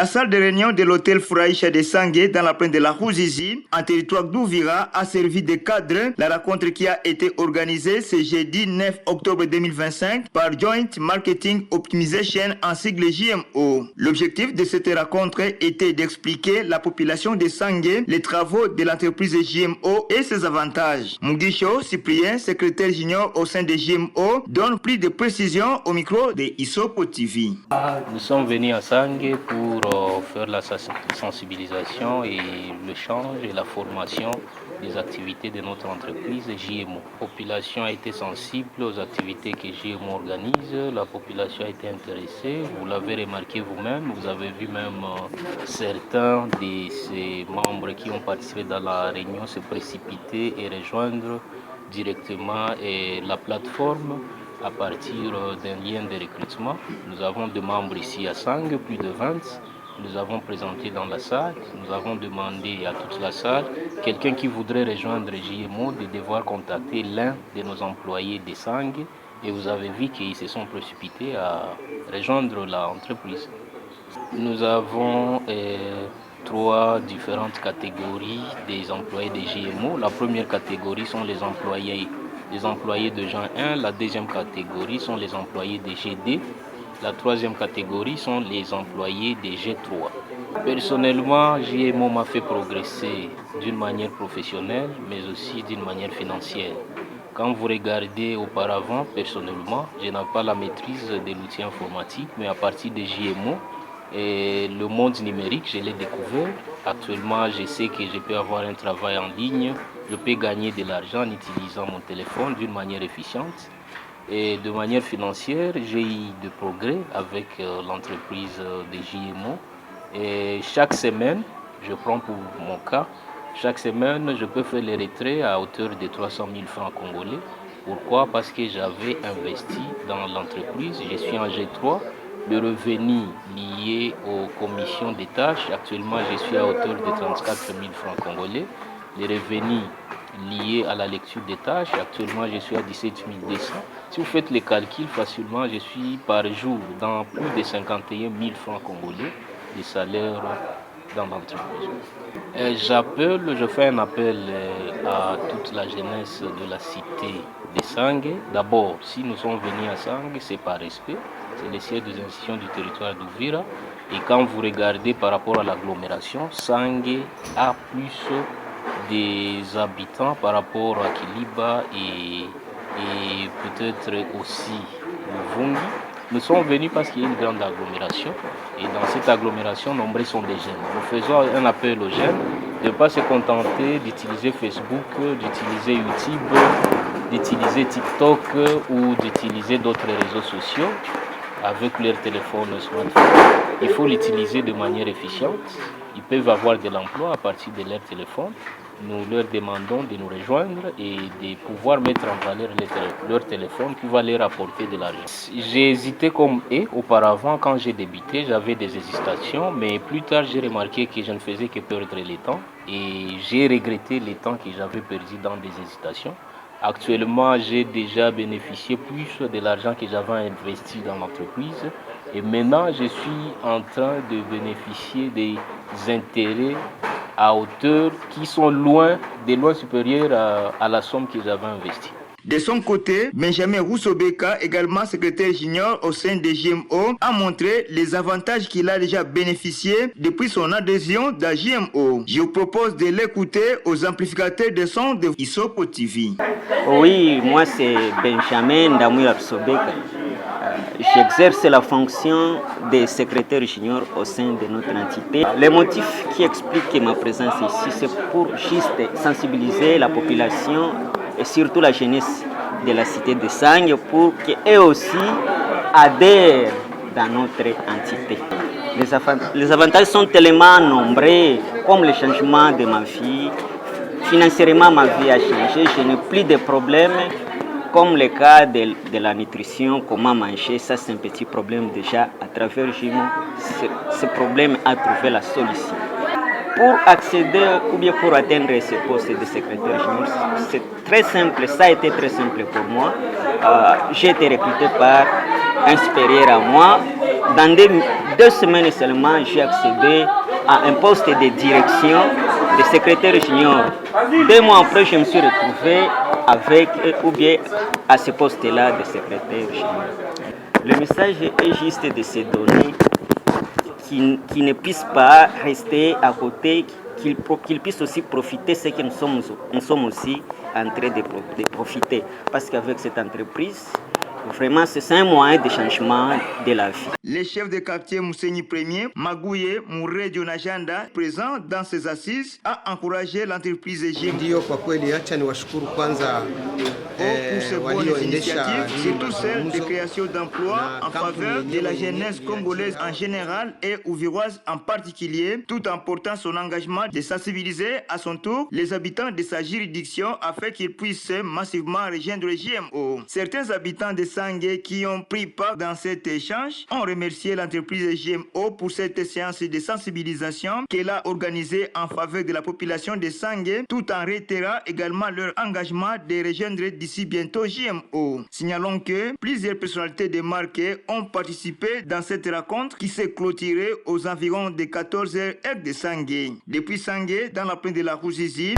La salle de réunion de l'hôtel Fouraïcha de Sangué dans la plaine de la Rouzizi, en territoire d'Ouvira, a servi de cadre la rencontre qui a été organisée ce jeudi 9 octobre 2025 par Joint Marketing Optimization en sigle JMO. L'objectif de cette rencontre était d'expliquer la population de Sangué les travaux de l'entreprise JMO et ses avantages. Mugisho Cyprien, secrétaire junior au sein de JMO, donne plus de précisions au micro de Isopo TV. Nous sommes venus à Sangué pour faire la sensibilisation et l'échange et la formation des activités de notre entreprise JMO. La population a été sensible aux activités que JMO organise, la population a été intéressée, vous l'avez remarqué vous-même, vous avez vu même certains de ces membres qui ont participé dans la réunion se précipiter et rejoindre directement la plateforme à partir d'un lien de recrutement. Nous avons des membres ici à Sangué, plus de 20. Nous avons présenté dans la salle. Nous avons demandé à toute la salle, quelqu'un qui voudrait rejoindre JMO, de devoir contacter l'un de nos employés de Sangué. Et vous avez vu qu'ils se sont précipités à rejoindre l'entreprise. Nous avons 3 différentes catégories des employés de JMO. La première catégorie sont les employés de Jean 1, la deuxième catégorie sont les employés de G2, la troisième catégorie sont les employés de G3. Personnellement, JMO m'a fait progresser d'une manière professionnelle, mais aussi d'une manière financière. Quand vous regardez auparavant, personnellement, je n'ai pas la maîtrise de l'outil informatique, mais à partir de JMO, et le monde numérique, je l'ai découvert. Actuellement, je sais que je peux avoir un travail en ligne, je peux gagner de l'argent en utilisant mon téléphone d'une manière efficiente. Et de manière financière, j'ai eu de progrès avec l'entreprise de JMO. Et chaque semaine, je prends pour mon cas, chaque semaine, je peux faire les retraits à hauteur de 300 000 francs congolais. Pourquoi? Parce que j'avais investi dans l'entreprise, je suis en G3. Le revenu lié aux commissions des tâches, actuellement je suis à hauteur de 34 000 francs congolais. Les revenus liés à la lecture des tâches, actuellement je suis à 17 200. Si vous faites les calculs facilement, je suis par jour dans plus de 51 000 francs congolais de salaire dans l'entreprise. Je fais un appel à toute la jeunesse de la cité de Sangué. D'abord, si nous sommes venus à Sangué, c'est par respect. C'est le siège des institutions du territoire d'Ouvira. Et quand vous regardez par rapport à l'agglomération, Sangué a plus des habitants par rapport à Kiliba et peut-être aussi Muvungi. Nous sommes venus parce qu'il y a une grande agglomération. Et dans cette agglomération, nombreux sont des jeunes. Nous faisons un appel aux jeunes de ne pas se contenter d'utiliser Facebook, d'utiliser YouTube, d'utiliser TikTok ou d'utiliser d'autres réseaux sociaux avec leur téléphone smartphone. Il faut l'utiliser de manière efficiente. Ils peuvent avoir de l'emploi à partir de leur téléphone. Nous leur demandons de nous rejoindre et de pouvoir mettre en valeur leur téléphone qui va leur apporter de l'argent. J'ai hésité comme eux auparavant quand j'ai débuté, j'avais des hésitations, mais plus tard j'ai remarqué que je ne faisais que perdre le temps et j'ai regretté le temps que j'avais perdu dans des hésitations. Actuellement, j'ai déjà bénéficié plus de l'argent que j'avais investi dans l'entreprise et maintenant je suis en train de bénéficier des intérêts à hauteur qui sont loin supérieures à la somme que j'avais investie. De son côté, Benjamin Roussobeka, également secrétaire junior au sein de JMO, a montré les avantages qu'il a déjà bénéficié depuis son adhésion à JMO. Je vous propose de l'écouter aux amplificateurs de son de Isopo TV. Oui, moi c'est Benjamin Ndamouya Roussobeka. J'exerce la fonction de secrétaire junior au sein de notre entité. Le motif qui explique ma présence ici, c'est pour juste sensibiliser la population et surtout la jeunesse de la cité de Sangué pour qu'eux aussi adhèrent dans notre entité. Les avantages sont tellement nombreux, comme le changement de ma vie. Financièrement, ma vie a changé, je n'ai plus de problèmes. Comme le cas de la nutrition, comment manger, ça c'est un petit problème déjà. À travers JMO, ce problème a trouvé la solution. Pour accéder ou bien pour atteindre ce poste de secrétaire junior, c'est très simple, ça a été très simple pour moi. J'ai été recruté par un supérieur à moi. dans 2 semaines seulement, j'ai accédé à un poste de direction de secrétaire junior. 2 mois après, je me suis retrouvé avec, ou bien à ce poste-là de secrétaire junior. Le message est juste de se donner, qui ne puissent pas rester à côté, qu'ils puissent aussi profiter ce que nous sommes aussi en train de profiter. Parce qu'avec cette entreprise, vraiment, c'est un moyen de changement de la vie. Les chefs de quartier Mousseini 1er, Magouye Mouré Jonajanda, présent dans ces assises, a encouragé l'entreprise GMO. Ndio, kwa kweli acha niwashukuru kwanza pour ces bonnes initiatives, surtout celle de création d'emplois en faveur de la jeunesse congolaise en général et ouviroise en particulier, tout en portant son engagement de sensibiliser à son tour les habitants de sa juridiction afin qu'ils puissent massivement rejoindre le GMO. Certains habitants de Sangué qui ont pris part dans cet échange ont remercié l'entreprise GMO pour cette séance de sensibilisation qu'elle a organisée en faveur de la population de Sangué, tout en réitérant également leur engagement de rejoindre d'ici bientôt GMO. Signalons que plusieurs personnalités de marque ont participé dans cette rencontre qui s'est clôturée aux environs de 14h heure de Sangué. Depuis Sangué, dans la plaine de la Ruzizi.